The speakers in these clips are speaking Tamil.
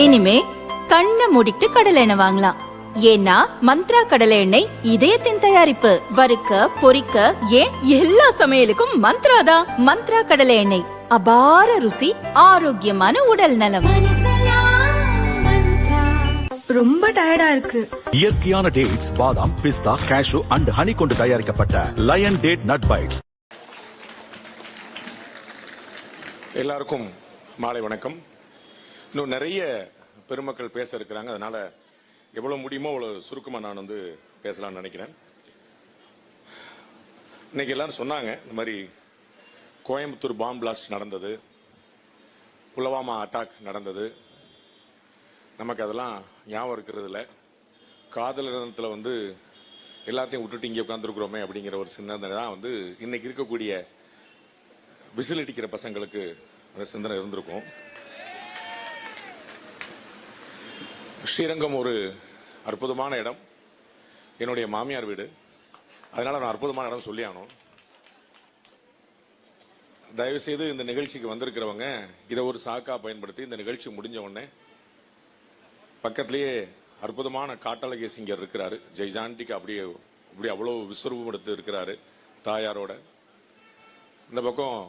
இனிமே கண்ணை மூடிட்டு கடலை எண்ணெய் வாங்கலாம். ஏன்னா மந்த்ரா கடலை எண்ணெய் இதயத்தின் தயாரிப்பு. வறுக்க பொரிக்க ஏன் எல்லா சமையலுக்கும் மந்த்ரா தான். மந்த்ரா கடலை எண்ணெய், அபார ருசி, ஆரோக்கியமான உடல் நலம். ரொம்ப டயர்டா இருக்கு. இயற்கையான டேட்ஸ், பாதாம், பிஸ்தா, கேஷு அண்ட் ஹனி கொண்டு தயாரிக்கப்பட்ட லயன் டேட் நட் பைட்ஸ். எல்லாருக்கும் மாலை வணக்கம். இன்னும் நிறைய பெருமக்கள் பேச இருக்கிறாங்க. அதனால எவ்வளவு முடியுமோ அவ்வளவு சுருக்கமா நான் பேசலாம்னு நினைக்கிறேன். இன்னைக்கு எல்லாரும் சொன்னாங்க, இந்த மாதிரி கோயம்புத்தூர் பாம்பு பிளாஸ்ட் நடந்தது, புலவாமா அட்டாக் நடந்தது. நமக்கு அதெல்லாம் ஞாபகம் இருக்கிறது இல்லை. காதல் இடத்துல எல்லாத்தையும் விட்டுட்டு இங்கே உட்காந்துருக்குறோமே அப்படிங்கிற ஒரு சிந்தனை தான் இன்னைக்கு இருக்கக்கூடிய விசில் அடிக்கிற பசங்களுக்கு அந்த சிந்தனை இருந்திருக்கும். ஸ்ரீரங்கம் ஒரு அற்புதமான இடம், என்னுடைய மாமியார் வீடு. அதனால நான் அற்புதமான இடம் சொல்லி ஆகணும். தயவுசெய்து இந்த நிகழ்ச்சிக்கு வந்திருக்கிறவங்க இதை ஒரு சாக்கா பயன்படுத்தி இந்த நிகழ்ச்சி முடிஞ்ச உடனே பக்கத்திலேயே அற்புதமான காட்டழகி சிங்கர் இருக்கிறாரு, ஜெய்ஜாண்டிக்கு அப்படியே அவ்வளவு விஸ்வரூபம் எடுத்து இருக்கிறாரு தாயாரோட. இந்த பக்கம்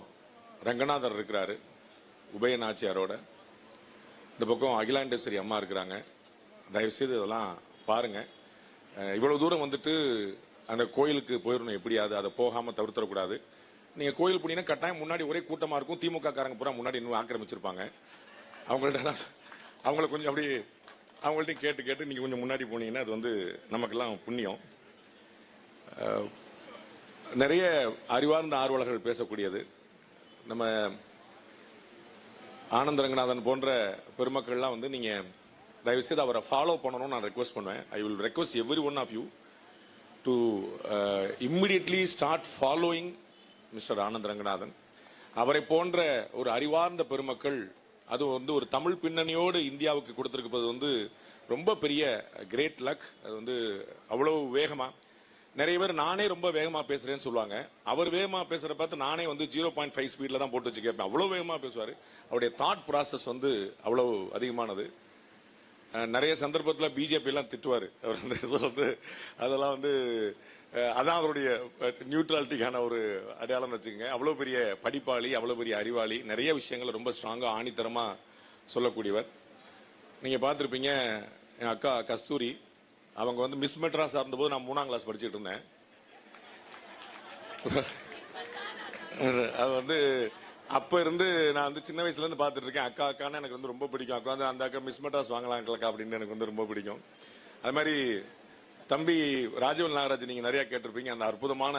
ரங்கநாதர் இருக்கிறாரு உபயநாச்சியாரோட. இந்த பக்கம் அகிலாண்டேஸ்வரி அம்மா இருக்கிறாங்க. தயவுசெய்து இதெல்லாம் பாருங்க. இவ்வளவு தூரம் அந்த கோயிலுக்கு போயிடணும், எப்படியாவது அதை போகாம தவிர்த்தரக்கூடாது. நீங்க கோயில் போனீங்கன்னா கட்டாயம் முன்னாடி ஒரே கூட்டமா இருக்கும். திமுக காரங்க பூரா முன்னாடி இன்னும் ஆக்கிரமிச்சிருப்பாங்க. அவங்கள கொஞ்சம் அப்படி அவங்கள்ட்டையும் கேட்டு நீங்க கொஞ்சம் முன்னாடி போனீங்கன்னா அது நமக்கெல்லாம் புண்ணியம். நிறைய அறிவார்ந்த ஆர்வலர்கள் பேசக்கூடியது. நம்ம ஆனந்த ரங்கநாதன் போன்ற பெருமக்கள்லாம் நீங்க தயவுசெய்து அவரை ஃபாலோ பண்ணணும்னு நான் ரெக்வஸ்ட் பண்ணுவேன். I will request every one of you to immediately start following mister Anand Ranganathan. அவரை போன்ற ஒரு அறிவார்ந்த பெருமக்கள், அது ஒரு தமிழ் பின்னணியோடு இந்தியாவுக்கு கொடுத்திருப்பது ரொம்ப பெரிய கிரேட் லக். அது அவ்வளவு வேகமா நிறைய பேர் நானே ரொம்ப வேகமா பேசுறேன்னு சொல்லுவாங்க. அவர் வேகமா பேசுற பார்த்து நானே 0.5 ஸ்பீட்ல தான் போட்டு வச்சு கேட்பேன். அவ்வளவு வேகமா பேசுவாரு. அவருடைய தாட் ப்ராசஸ் அவ்வளவு அதிகமானது. நிறைய சந்தர்ப்பத்தில் பிஜேபி எல்லாம் திட்டுவாரு. அவர் அதெல்லாம் அதான் அவருடைய நியூட்ரலிட்டிக்கான ஒரு அடையாளம் வச்சுக்கோங்க. அவ்வளவு பெரிய படிப்பாளி, அவ்வளவு பெரிய அறிவாளி, நிறைய விஷயங்களை ரொம்ப ஸ்ட்ராங்கா ஆணித்தரமா சொல்லக்கூடியவர். நீங்க பார்த்திருப்பீங்க, என் அக்கா கஸ்தூரி, அவங்க மிஸ் மெட்ராஸ் இருந்தபோது நான் 3ஆம் கிளாஸ் படிச்சுட்டு இருந்தேன். அது அப்ப இருந்து நான் சின்ன வயசுல இருந்து பாத்துட்டு இருக்கேன். அக்கான்னு எனக்கு ரொம்ப பிடிக்கும். அக்கா அந்த அக்கா மிஸ் மெட்ராஸ் வாங்கலாம் அப்படின்னு எனக்கு ரொம்ப பிடிக்கும். அது மாதிரி தம்பி ராஜவல் நாகராஜ் நீங்க நிறைய கேட்டிருப்பீங்க. அந்த அற்புதமான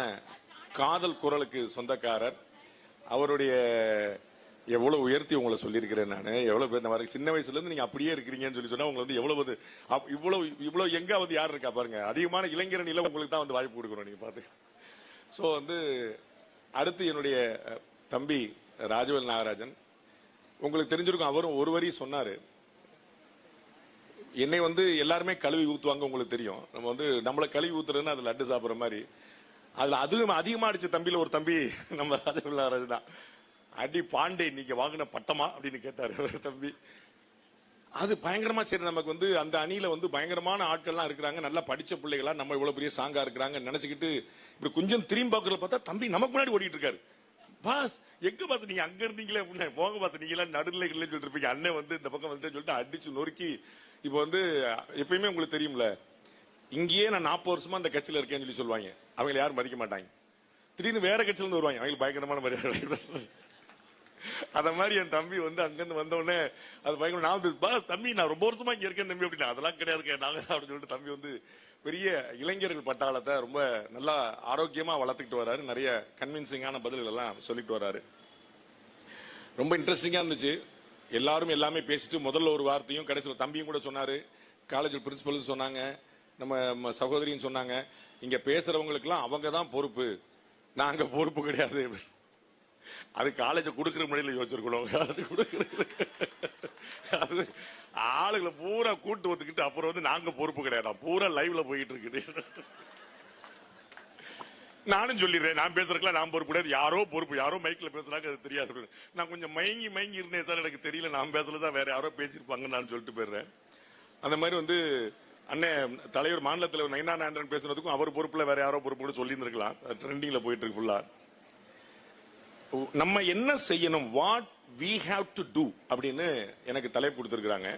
காதல் குரலுக்கு சொந்தக்காரர். அவருடைய எவ்வளவு உயர்த்தி உங்களை சொல்லியிருக்கிறேன் நான். எவ்வளவு பேர் சின்ன வயசுல இருந்து நீங்க அப்படியே இருக்கிறீங்கன்னு சொல்லி சொன்னா உங்களை எவ்வளவு இவ்வளவு எங்க யார் இருக்கா பாருங்க. அதிகமான இளைஞரணியில உங்களுக்கு தான் வாய்ப்பு கொடுக்கணும். நீங்க பாத்து. சோ அடுத்து என்னுடைய தம்பி ராஜவல் நாகராஜன், உங்களுக்கு தெரிஞ்சிருக்கும். அவரும் ஒரு வரி சொன்னாரு. என்னை எல்லாருமே கழுவி ஊத்துவாங்க, உங்களுக்கு தெரியும். நம்ம நம்மள கழுவி ஊத்துறதுன்னு அது லட்டு சாப்பிடுற மாதிரி. அதுல அதிகமா அடிச்ச தம்பியில ஒரு தம்பி நம்ம ராஜவல் நாகராஜன் தான். அடி பாண்டே நீங்க வாங்கின பட்டமா அப்படின்னு கேட்டாரு ஒரு தம்பி. அது பயங்கரமா. சரி, நமக்கு அந்த அணியில பயங்கரமான ஆட்கள்லாம் இருக்கிறாங்க, நல்லா படிச்ச பிள்ளைகளா, நம்ம இவ்வளவு பெரிய சாங்கா இருக்கிறாங்க நினைச்சுக்கிட்டு இப்படி கொஞ்சம் திரும்பி பார்க்கறத பார்த்தா தம்பி நமக்கு முன்னாடி ஓடிட்டு இருக்காரு. பாஸ் எங்க பாஸ் நீங்க அங்க இருந்தீங்களே அப்படின்னு. போங்க பாஸ், நீங்க எல்லாம் நடுநிலைகள் சொல்லிட்டு இருப்பீங்க. அண்ணன் இந்த பக்கம் சொல்லிட்டு அடிச்சு நொறுக்கி. இப்போ எப்பயுமே உங்களுக்கு தெரியும்ல, இங்கேயே நான் 40 வருஷமா அந்த கட்சியில இருக்கேன்னு சொல்லி சொல்லுவாங்க. அவங்க யாரும் மதிக்க மாட்டாங்க. திடீர்னு வேற கட்சியில இருந்து வருவாங்க, அவங்களுக்கு பயங்கரமான மரியாதை. அத மாதிரி என் தம்பி அங்கிருந்து வந்த உடனே அது பயங்கர. நான் பாஸ் தம்பி நான் ரொம்ப வருஷமா இங்க இருக்கேன் தம்பி அப்படின்னா. அதெல்லாம் கிடையாது நாங்க அப்படின்னு சொல்லிட்டு தம்பி பெரிய இளைஞர்கள் பட்டாளத்தை ரொம்ப நல்லா ஆரோக்கியமா வளர்த்துக்கிட்டு வர்றாரு. நிறைய கன்வின்சிங்கான பதில்கள் எல்லாம் சொல்லிட்டு வர்றாரு. ரொம்ப இன்ட்ரெஸ்டிங்கா இருந்துச்சு. எல்லாரும் எல்லாமே பேசிட்டு முதல்ல ஒரு வார்த்தையும் கடைசியில் தம்பியும் கூட சொன்னாரு. காலேஜ் பிரின்சிபல் சொன்னாங்க, நம்ம சகோதரியும் சொன்னாங்க, இங்க பேசுறவங்களுக்கு எல்லாம் அவங்க தான் பொறுப்பு, நாங்க பொறுப்பு கிடையாது. அது காலேஜ் கொடுக்கிற முறையில் யோசிச்சிருக்கணும். அது ஆளுகளை பூரா கூட்டு ஒத்துக்கிட்டு அப்புறம் நாங்க பொறுப்பு கிடையாது, பூரா லைவ்ல போயிட்டு இருக்கு. நானும் சொல்லிடுறேன், நான் பேசுறதுல நான் பொறுப்பு கிடையாது, யாரோ பொறுப்பு, யாரோ மைக்ல பேசுறாங்க அது தெரியாது. நான் கொஞ்சம் மயங்கி இருந்தேன் சார், எனக்கு தெரியல, நான் பேசலதான் வேற யாரோ பேசியிருப்பாங்கன்னு நான் சொல்லிட்டு போயிடுறேன். அந்த மாதிரி வந்து அண்ணன் தலைவர் மாநில தலைவர் நயினா நாயந்திரன் பேசுறதுக்கும் அவர் பொறுப்புல வேற யாரோ பொறுப்பு கூட சொல்லி இருந்திருக்கலாம். ட்ரெண்டிங்ல போயிட்டு இருக்கு ஃபுல்லா. நம்ம என்ன செய்யணும், what we have to do அப்படின்னு எனக்கு தலைப்பு கொடுத்திருக்காங்க.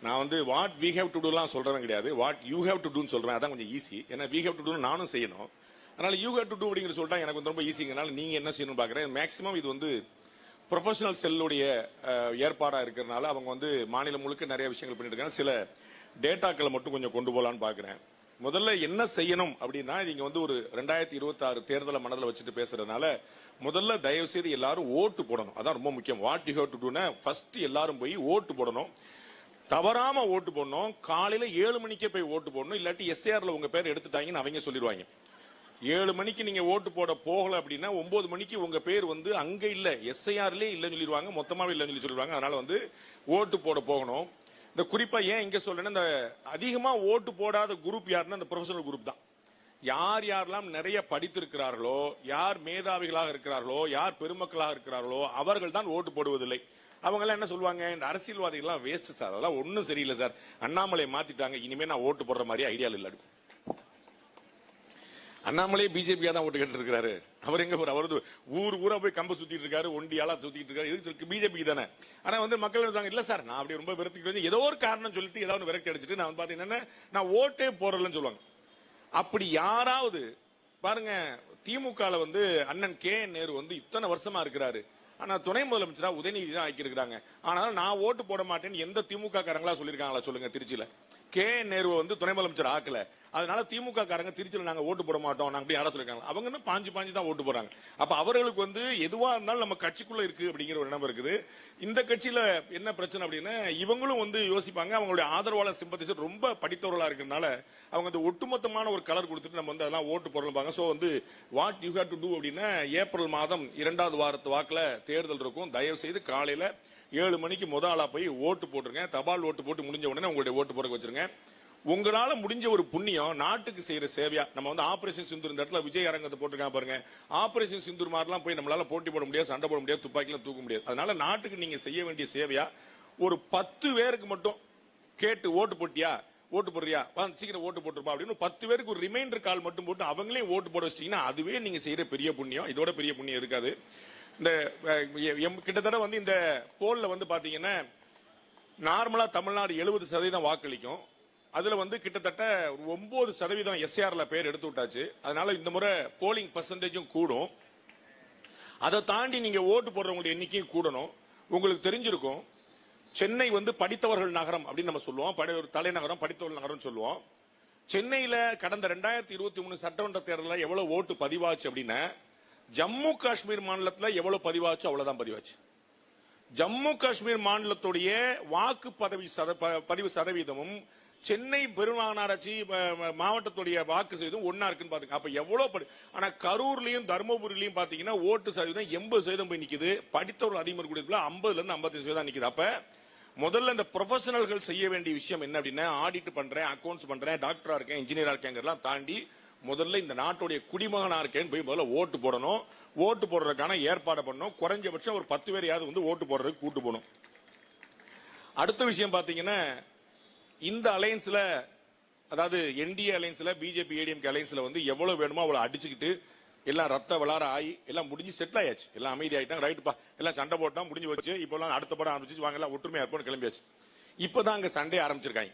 நான் வந்து வாட் வி ஹேவ் டு டூலாம் சொல்றேன் கிடையாது, வாட் யூ ஹேவ் டு டூன்னு சொல்றேன். அதான் கொஞ்சம் ஈஸி. ஏன்னா வி ஹேவ் டு டூ நானும் செய்யணும், அதனால யூ ஹேவ் டு டூ அப்படிங்கிற சொல்லிட்டா எனக்கு வந்து ரொம்ப ஈஸிங்கனால நீங்க என்ன செய்யணும் பாக்குறேன். மேக்சிமம் இது வந்து ப்ரொஃபஷனல் செல்லுடைய ஏற்பாடா இருக்கிறதுனால அவங்க வந்து மாநிலம் முழுக்க நிறைய விஷயங்கள் பண்ணிட்டு இருக்காங்க. சில டேட்டாக்களை மட்டும் கொஞ்சம் கொண்டு போலான்னு பாக்குறேன். முதல்ல என்ன செய்யணும் அப்படின்னா, நீங்க வந்து ஒரு 2026 தேர்தலை மனதில் வச்சுட்டு பேசுறதுனால முதல்ல தயவு செய்து எல்லாரும் ஓட்டு போடணும். அதான் ரொம்ப முக்கியம். வாட் யூ ஹேவ் டு டூனா ஃபர்ஸ்ட் எல்லாரும் போய் ஓட்டு போடணும். தவறாம ஓட்டு போடணும். காலையில 7 மணிக்கே போய் ஓட்டு போடணும். இல்லாட்டி எஸ்ஏஆர்ல உங்க பேர் எடுத்துட்டாங்கன்னு அவங்க சொல்லிடுவாங்க. 7 மணிக்கு நீங்க ஓட்டு போட போகல அப்படின்னா 9 மணிக்கு உங்க பேர் வந்து அங்க இல்ல, எஸ்ஐஆர்லயே இல்லன்னு சொல்லிடுவாங்க, மொத்தமாவே இல்லன்னு சொல்லிடுவாங்க. அதனால வந்து ஓட்டு போட போகணும். இந்த குறிப்பா ஏன் இங்க சொல்றேன்னா, இந்த அதிகமா ஓட்டு போடாத குரூப் யாருன்னா இந்த ப்ரொஃபஷனல் குரூப் தான். யார் யாரெல்லாம் நிறைய படித்திருக்கிறார்களோ, யார் மேதாவிகளாக இருக்கிறார்களோ, யார் பெருமக்களாக இருக்கிறார்களோ அவர்கள் தான் ஓட்டு போடுவதில்லை. அவங்க எல்லாம் என்ன சொல்லுவாங்க, இந்த அரசியல்வாதிகள் எல்லாம் வேஸ்ட் சார், அதெல்லாம் ஒன்னும் சரியில்லை சார், அண்ணாமலை மாத்திட்டாங்க, இனிமே நான் ஓட்டு போடுற மாதிரி ஐடியா இல்ல. அண்ணாமலை பிஜேபியா தான் ஓட்டு கேட்டு இருக்காரு. அவர் எங்க அவர் ஊர் ஊரா போய் கம்ப சுத்திட்டு இருக்காரு, ஒண்டியாலா சுத்திட்டு இருக்காரு, எதுக்கு பிஜேபி தானே. ஆனா வந்து மக்கள் இருந்தாங்க, இல்ல சார் நான் அப்படி ரொம்ப விரக்தி, ஏதோ ஒரு காரணம் சொல்லிட்டு ஏதாவது விரக்தி அடிச்சுட்டு நான் வந்து பாத்தீங்கன்னா நான் ஓட்டே போறலன்னு சொல்லுவாங்க. அப்படி யாராவது பாருங்க, திமுக வந்து அண்ணன் கே நேரு வந்து இத்தனை வருஷமா இருக்கிறாரு, ஆனா துணை முதலமைச்சரா உதயநிதி தான் ஆக்கி இருக்கிறாங்க. ஆனாலும் நான் ஓட்டு போட மாட்டேன்னு எந்த திமுக காரங்களா சொல்லிருக்காங்களா சொல்லுங்க. திருச்சியில கே நேரு வந்து துணை முதலமைச்சர் ஆக்கல, அதனால திமுக காரங்க திருச்சியில் நாங்க ஓட்டு போட மாட்டோம் நாங்க யாரா சொல்லிருக்காங்க. அவங்க பாஞ்சு தான் ஓட்டு போறாங்க. அப்ப அவர்களுக்கு வந்து எதுவா இருந்தாலும் நம்ம கட்சிக்குள்ள இருக்கு அப்படிங்கிற ஒரு எண்ணம் இருக்குது. இந்த கட்சியில என்ன பிரச்சனை அப்படின்னா, இவங்களும் வந்து யோசிப்பாங்க, அவங்களுடைய ஆதரவாளர் சிம்பத்திசர் ரொம்ப படித்தவர்களா இருக்கிறதுனால அவங்க வந்து ஒட்டுமொத்தமான ஒரு கலர் கொடுத்துட்டு நம்ம வந்து அதெல்லாம் ஓட்டு போடலாம். சோ வந்து what you have to do அப்படின்னா, ஏப்ரல் மாதம் 2வது வாரத்து வாக்குல தேர்தல் இருக்கும். தயவு செய்து காலையில 7 மணிக்கு முதலா போய் ஓட்டு போட்டுருங்க. தபால் ஓட்டு போட்டு முடிஞ்ச உடனே உங்களுடைய ஓட்டு போட வச்சிருங்க. உங்களால முடிஞ்ச ஒரு புண்ணியம் நாட்டுக்கு செய்யற சேவையா. நம்ம வந்து ஆபரேஷன் சிந்தூர் இந்த இடத்துல விஜய் அரங்கத்தை போட்டிருக்காங்க பாருங்க. ஆபரேஷன் சிந்தூர் மாதிரிலாம் போய் நம்மளால போட்டி போட முடியாது, சண்டை போட முடியாது, துப்பாக்கிலாம் தூக்க முடியாது. அதனால நாட்டுக்கு நீங்க செய்ய வேண்டிய சேவையா ஒரு 10 பேருக்கு மட்டும் கேட்டு ஓட்டு போட்டியா, ஓட்டு போடுறியா, சீக்கிரம் ஓட்டு போட்டுருப்பா அப்படின்னு 10 பேருக்கு ஒரு ரிமைண்டர் கால் மட்டும் போட்டு அவங்களே ஓட்டு போட வச்சிட்டீங்கன்னா அதுவே நீங்க செய்யற பெரிய புண்ணியம். இதோட பெரிய புண்ணியம் இருக்காது. இந்த கிட்டத்தட்ட வந்து இந்த போல்ல வந்து பாத்தீங்கன்னா நார்மலா தமிழ்நாடு 70% வாக்களிக்கும். அதுல வந்து கிட்டத்தட்ட 9% எஸ்ஆர்ல பேர் எடுத்து விட்டாச்சு. அதனால இந்த முறை போலிங் பெர்சன்டேஜும் கூடும். அதை தாண்டி நீங்க ஓட்டு போடுறவங்களுடைய எண்ணிக்கையும் கூடணும். உங்களுக்கு தெரிஞ்சிருக்கும், சென்னை வந்து படித்தவர்கள் நகரம் அப்படின்னு நம்ம சொல்லுவோம், தலைநகரம் படித்தவர்கள் நகரம் சொல்லுவோம். சென்னையில கடந்த 2023 சட்டமன்ற தேர்தலில் எவ்வளவு ஓட்டு பதிவாச்சு அப்படின்னா, ஜம்மு காஷ்மீர் மாநிலத்தில் எவ்வளவு பதிவாச்சு அவ்வளவுதான் பதிவாச்சு. ஜம்மு காஷ்மீர் மாநிலத்துடைய வாக்கு பதிவு சதவீதமும் சென்னை பெருமாநகராட்சி மாவட்டத்துடைய வாக்கு சதவீதம் ஒன்னா இருக்குன்னு பாத்துங்க. அப்ப எவ்வளவு. ஆனா கரூர்லயும் தர்மபுரியிலையும் பாத்தீங்கன்னா ஓட்டு சதவீதம் 80% போய் நிக்குது. படித்தவர்கள் அதிகமாக கூடியதுல 50ல இருந்து 55% நிக்குது. அப்ப முதல்ல இந்த ப்ரொஃபஷனல்கள் செய்ய வேண்டிய விஷயம் என்ன அப்படின்னா, ஆடிட் பண்றேன், அக்கௌண்ட்ஸ் பண்றேன், டாக்டரா இருக்கேன், இன்ஜினியரா இருக்கேங்கிறதெல்லாம் தாண்டி முதல்ல இந்த நாட்டுடைய குடிமகனா இருக்கேன்னு போய் முதல்ல ஓட்டு போடணும். ஓட்டு போடுறதுக்கான ஏற்பாடு பண்ணணும். குறைஞ்சபட்சம் ஒரு 10 பேரையாவது வந்து ஓட்டு போடுறதுக்கு கூட்டு போகணும். அடுத்த விஷயம் பாத்தீங்கன்னா, இந்த அலையன்ஸ்ல, அதாவது என்டிஏ அலையன்ஸ்ல, பிஜேபி ஏடிஎம்கே அலையன்ஸ்ல வந்து எவ்வளவு வேணுமோ அவ்வளவு அடிச்சுக்கிட்டு எல்லாம் ரத்த விளார ஆகி எல்லாம் முடிஞ்சு செட்டில் ஆயாச்சு. எல்லாம் அமைதி ஆயிட்டாங்க. ரைட்டுப்பா, எல்லாம் சண்டை போட்டோம், முடிஞ்சு வச்சு இப்போ எல்லாம் அடுத்த படம் ஆரம்பிச்சு வாங்க எல்லாம் ஒற்றுமையா இருப்போம் கிளம்பியாச்சு. இப்பதான் அங்க சண்டே ஆரம்பிச்சிருக்காங்க.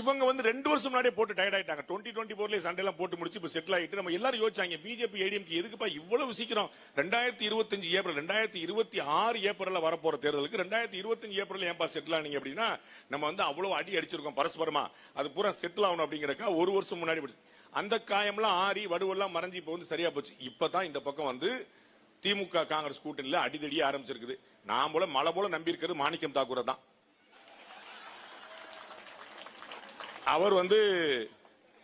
இவங்க வந்து 2 வருஷம் முன்னாடியே போட்டு டயர்ட் ஆயிட்டாங்க. 2024 சண்டை எல்லாம் போட்டு முடிச்சு இப்ப செட்டில் ஆயிட்டு நம்ம எல்லாரும் யோசிச்சாங்க, பிஜேபி ஏடிஎம்கே எதுக்குப்பா இவ்வளவு சீக்கிரம் 2025 ஏப்ரல் 2026 ஏப்ரல்ல வரப்போற தேர்தலுக்கு 2025 ஏப்ரல் ஏன்பா செட்டில் ஆனீங்க அப்படின்னா, நம்ம வந்து அவ்வளவு அடி அடிச்சிருக்கோம் பரஸ்பரமா, அது பூரா செட்டில் ஆகணும் அப்படிங்கறக்கா 1 வருஷம் முன்னாடி அந்த காயம்லாம் ஆறி வடுவெல்லாம் மறைஞ்சு இப்ப வந்து சரியா போச்சு. இப்பதான் இந்த பக்கம் வந்து திமுக காங்கிரஸ் கூட்டணியில அடிதடியே ஆரம்பிச்சிருக்குது. நான் போல மழை போல நம்பி இருக்கிறது மாணிக்கம் தாக்கூரை தான். அவர் வந்து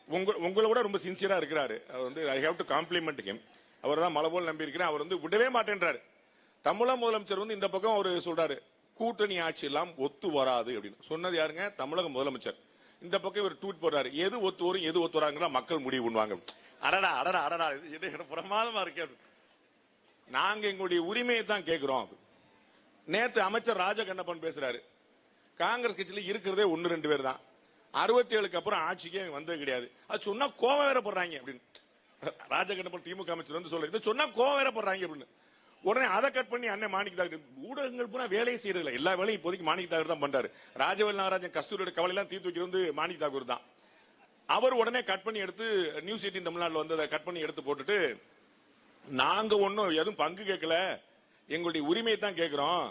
உங்களை விட ரொம்ப சின்சியரா இருக்கிறாரு. அவர் வந்து I have to compliment him. அவர் தான் மலை போல் நம்பி இருக்கிறேன். அவர் வந்து விடவே மாட்டேன்றாரு. தமிழக முதலமைச்சர் வந்து இந்த பக்கம் அவர் சொல்றாரு, கூட்டணி ஆட்சி எல்லாம் ஒத்து வராது அப்படின்னு சொன்னது யாருங்க? தமிழக முதலமைச்சர். இந்த பக்கம் ஒரு ட்வீட் போடுறாரு, எது ஒத்து வரும் எது ஒத்து வராங்க மக்கள் முடிவு பண்ணுவாங்க. அடடா அடடா அடடா, இது பிரமாதமா இருக்கு. நாங்க எங்களுடைய உரிமையை தான் கேட்கிறோம். நேத்து அமைச்சர் ராஜகண்ணப்பன் பேசுறாரு, காங்கிரஸ் கட்சியில இருக்கிறதே 1-2 பேர் தான், 67க்கு அப்புறம் ஆட்சிக்கே வந்தது கிடையாது. அது சொன்னா கோவம் வேற போடுறாங்க அப்படின்னு ராஜகண்ணப்பன் திமுக அமைச்சர் வந்து சொல்றாரு, சொன்னா கோவம் வேற போடுறாங்க அப்படின்னு. உடனே அதை கட் பண்ணி அண்ணன் மாணிக்கதாகர், ஊடகங்கள் பூரா வேலையை செய்யறதில்ல, எல்லா வேலையும் இப்போதைக்கு மாணிக்கதாகர் தான் பண்றாரு. ராஜவேல் நாகராஜன் கஸ்தூரியோட கவலை எல்லாம் தீர்த்து வைக்கிறது வந்து மாணிக்கதாகர் தான். அவர் உடனே கட் பண்ணி எடுத்து நியூஸ் 18 தமிழ்நாட்டில் வந்து அதை கட் பண்ணி எடுத்து போட்டுட்டு, நாங்க ஒன்னும் எதுவும் பங்கு கேட்கல, எங்களுடைய உரிமையை தான் கேட்கிறோம்.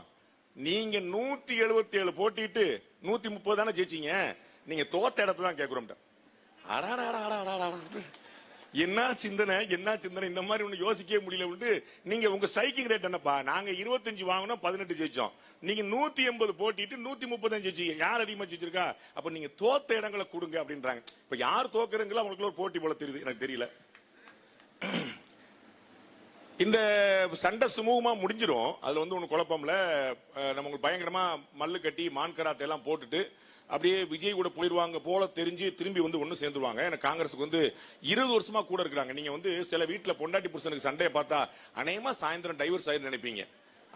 நீங்க 177 போட்டிட்டு 130 தானே ஜெயிச்சீங்க, நீங்க தோத்த இடத்துல தான் கேட்கிறோம். என்ன சிந்தனை என்ன சிந்தனை, இந்த மாதிரி ஒண்ணு யோசிக்கவே முடியல. நீங்க உங்க ஸ்ட்ரைக்கிங் ரேட் என்னப்பா? நாங்க 25 வாங்கினோம், 18 ஜெயிச்சோம். நீங்க 180 போட்டிட்டு 135 ஜெயிச்சீங்க. யார் அதிகமா ஜெயிச்சிருக்கா? அப்ப நீங்க தோத்த இடங்களை கொடுங்க அப்படின்றாங்க. இப்ப யார் தோக்குறீங்களோ அவங்களுக்கு ஒரு போட்டி போல தெரியுது, எனக்கு தெரியல. இந்த சண்டை சுமூகமா முடிஞ்சிடும், அதுல வந்து ஒண்ணு குழப்பம்ல. நம்ம பயங்கரமா மல்லு கட்டி மான்கராத்தை எல்லாம் போட்டுட்டு அப்படியே விஜய் கூட போயிருவாங்க போல தெரிஞ்சு திரும்பி வந்து ஒண்ணு சேர்ந்துருவாங்க. எனக்கு காங்கிரஸுக்கு வந்து 20 வருஷமா கூட இருக்கிறாங்க. நீங்க வந்து சில வீட்டுல பொண்டாட்டி புருஷனுக்கு சண்டையை பார்த்தா அநேகமா சாயந்தரம் டைவர்ஸ் ஆயிரு நினைப்பீங்க,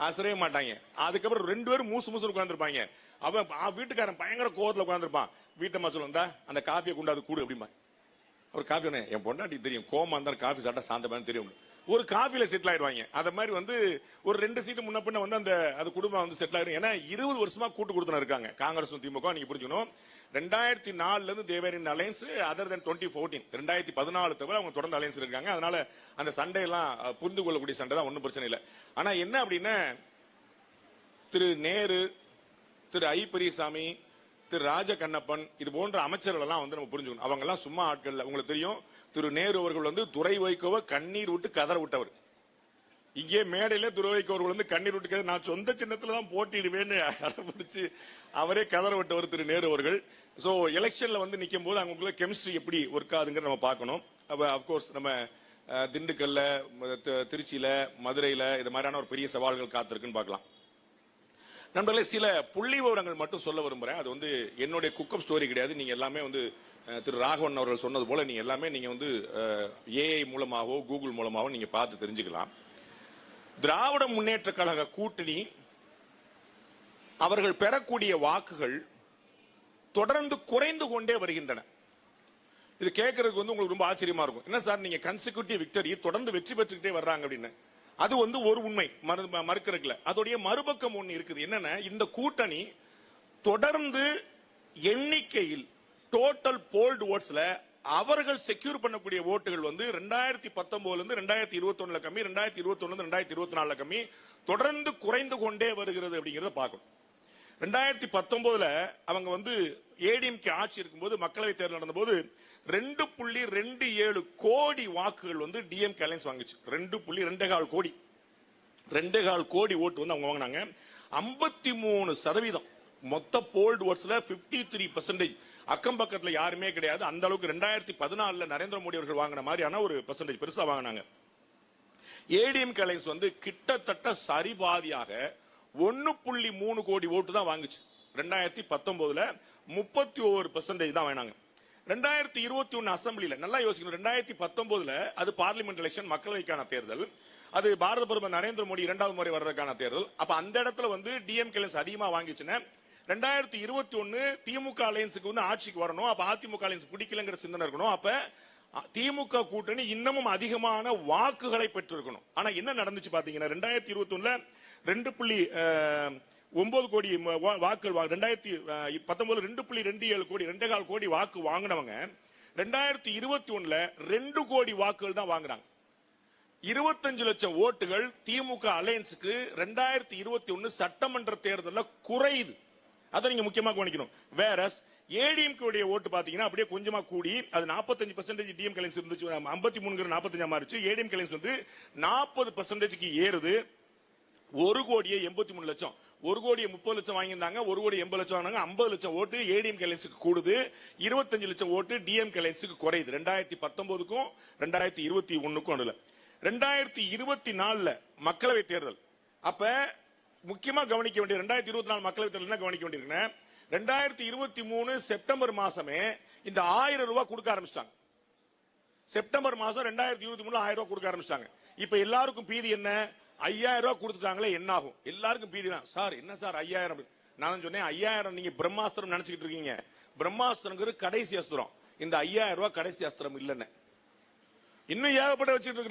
ஆசரவே மாட்டாங்க. அதுக்கப்புறம் 2 பேரும் மூசு உட்காந்துருப்பாங்க. அவன் வீட்டுக்காரன் பயங்கர கோவத்துல உட்காந்துருப்பான். வீட்டம்மா சொல்லுந்தா அந்த காஃபியை கொண்டாது கூடு அப்படிமா. அவர் காஃபி, என் பொண்டாட்டி தெரியும் கோமா இருந்தா காஃபி சாப்பிட்டா சாந்தமான தெரியும், ஒரு காஃபில செட்டில் ஆயிடுவாங்க. அத மாதிரி வந்து ஒரு 2 சீட்டு முன்ன பின்ன வந்து அந்த அது குடும்பம் வந்து செட்டில் ஆயிடும். ஏன்னா 20 வருஷமா கூட்டு கொடுத்துன இருக்காங்க காங்கிரஸ் திமுக. நீங்க புரிஞ்சுக்கணும், 2004 இருந்து தேவர் இன் அலையன்ஸ் அதர் தென் 2014, 2014 தவிர அவங்க தொடர்ந்து அலையன்ஸ் இருக்காங்க. அதனால அந்த சண்டை எல்லாம் புரிந்து கொள்ளக்கூடிய சண்டை தான், ஒன்னும் பிரச்சனை இல்லை. ஆனா என்ன அப்படின்னா, திரு நேரு, திரு ஐ பெரியசாமி, திரு ராஜகண்ணப்பன் இது போன்ற அமைச்சர்கள் எல்லாம் வந்து நம்ம புரிஞ்சுக்கணும், அவங்க எல்லாம் சும்மா ஆட்கள். உங்களுக்கு தெரியும், திரு நேரு அவர்கள் வந்து துரை வைகோவை கண்ணீர் விட்டு கதற விட்டவர். இங்கே மேடையில துரை வைகோ அவர்கள் வந்து கண்ணீர் விட்டு நான் சொந்த சின்னத்துல தான் போட்டிடுவேன்னு அடம்பிடிச்சு அவரே கதற விட்டவர் திரு நேரு அவர்கள். சோ எலெக்ஷன்ல வந்து நிக்கும் போது அவங்களுக்குள்ள கெமிஸ்ட்ரி எப்படி ஒர்க் ஆகுதுங்கிற நம்ம பார்க்கணும். அப்கோர்ஸ் நம்ம திண்டுக்கல்ல, திருச்சியில, மதுரையில இது மாதிரியான ஒரு பெரிய சவால்கள் காத்திருக்குன்னு பார்க்கலாம். நண்பர்களே, சில புள்ளி விவரங்கள் மட்டும் சொல்ல விரும்புறேன். அது வந்து என்னுடைய குக்கப் ஸ்டோரி கிடையாது. நீங்க எல்லாமே வந்து திரு ராகவன் அவர்கள் சொன்னது போல நீங்க எல்லாமே நீங்க வந்து ஏஐ மூலமாவோ கூகுள் மூலமாவோ நீங்க பார்த்து தெரிஞ்சுக்கலாம். திராவிட முன்னேற்ற கழக கூட்டணி அவர்கள் பெறக்கூடிய வாக்குகள் தொடர்ந்து குறைந்து கொண்டே வருகின்றன. இது கேட்கறதுக்கு வந்து உங்களுக்கு ரொம்ப ஆச்சரியமா இருக்கும், என்ன சார் நீங்க கன்சிக்யூட்டிவ் விக்டரி தொடர்ந்து வெற்றி பெற்றுக்கிட்டே வர்றாங்க அப்படின்னு. அது வந்து ஒரு உண்மை, மறுக்கிறதுல. அதோடைய மறுபக்கம் ஒண்ணு இருக்குது. என்னன்னா, இந்த கூட்டணி தொடர்ந்து எண்ணிக்கையில் டோட்டல் போல்டு ஓட்ஸ்ல அவர்கள் செக்யூர் பண்ணக்கூடிய ஓட்டுகள் வந்து 2019 இருந்து 2021 கம்மி, 2021 இருந்து 2024 கம்மி, தொடர்ந்து குறைந்து கொண்டே வருகிறது அப்படிங்கறத பார்க்கணும். 2019 அவங்க வந்து ஏடிஎம்கே ஆட்சி இருக்கும்போது, மக்களவை தேர்தல் நடந்தபோது 2.27 கோடி வாக்குகள் வந்து டிஎம்கே அலையன்ஸ் வாங்குச்சு. 2.25 கோடி 2.25 கோடி ஓட்டு வந்து அவங்க வாங்கினாங்க. 53% மொத்த போல்டு ஓட்ஸ்ல 53%. அக்கம் பக்கத்துல யாருமே கிடையாது. அந்த அளவுக்கு 2014 நரேந்திர மோடி அவர்கள் வாங்கின மாதிரியான ஒரு பெர்சன்டேஜ் பெருசா வாங்கினாங்க. ஏடிஎம்கே அலையன்ஸ் வந்து கிட்டத்தட்ட சரிபாதியாக 1.3 கோடி ஓட்டு தான் வாங்குச்சு. 2019 31% தான் வாங்கினாங்க. 2021 அசம்பிளில நல்லா யோசிக்கணும். 2019 அது பார்லிமெண்ட் எலெக்ஷன், மக்களவைக்கான தேர்தல். அது பாரத பிரதமர் நரேந்திர மோடி 2வது முறை வர்றதுக்கான தேர்தல். அப்ப அந்த இடத்துல வந்து டிஎம்கே அதிகமா வாங்கிச்சுன்னா 2021 திமுக அலையன்ஸுக்கு வந்து ஆட்சிக்கு வரணும். அப்ப அதிமுக அலையன்ஸ் பிடிக்கலங்கிற சிந்தனை இருக்கணும். அப்ப திமுக கூட்டணி இன்னமும் அதிகமான வாக்குகளை பெற்றிருக்கணும். ஆனா என்ன நடந்துச்சு பாத்தீங்கன்னா, 2021 2.9 கோடி வாக்குகள் 2019 2.27 கோடி 2.25 கோடி வாக்கு வாங்கினவங்க 2021 2 கோடி வாக்குகள் தான் வாங்குறாங்க. 25 லட்சம் ஓட்டுகள் திமுக அலையன்ஸுக்கு 2021 சட்டமன்ற தேர்தலில் குறையுது. அதை நீங்க முக்கியமா கவனிக்கணும். வேற ஏடிஎம்கே ஓட்டு பாத்தீங்கன்னா அப்படியே கொஞ்சமா கூடி அது 45% டிஎம்கே அலையன்ஸ் இருந்துச்சு, 53 45 மாறிச்சு. ஏடிஎம்கே அலையன்ஸ் வந்து 40% ஏறுது. 1.83 கோடி 1.30 லட்சம் வாங்கியிருந்தாங்க, 1.80 லட்சம் வாங்கினாங்க. 50 லட்சம் ஓட்டு ஏடிஎம்கே அலையன்ஸுக்கு கூடுது, 25 லட்சம் ஓட்டு டிஎம்கே அலையன்ஸுக்கு குறையுது. 2019க்கும் 2021க்கும் நடுவில் 2024 மக்களவை தேர்தல். அப்ப முக்கியமா கவனிக்க வேண்டிய 2024 மக்களவை தேர்தல் என்ன கவனிக்க வேண்டியிருக்குன்னா, 2023 செப்டம்பர் மாசமே இந்த 1000 ரூபாய் கொடுக்க ஆரம்பிச்சிட்டாங்க. செப்டம்பர் மாசம் 2023 1000 ரூபாய் கொடுக்க ஆரம்பிச்சிட்டாங்க. இப்ப எல்லாருக்கும் பீதி என்ன, 5000 ரூபாய் கொடுத்துட்டாங்களே என்ன ஆகும்? எல்லாருக்கும் பீதி தான். சார் என்ன சார் 5000? நான் சொன்னேன் 5000 நீங்க பிரம்மாஸ்திரம் நினைச்சுக்கிட்டு இருக்கீங்க. பிரம்மாஸ்திரங்கிறது கடைசி அஸ்திரம். இந்த 5000 ரூபாய் கடைசி அஸ்திரம் இல்லன்னு இன்னும் ஏகப்பட்ட வச்சுட்டு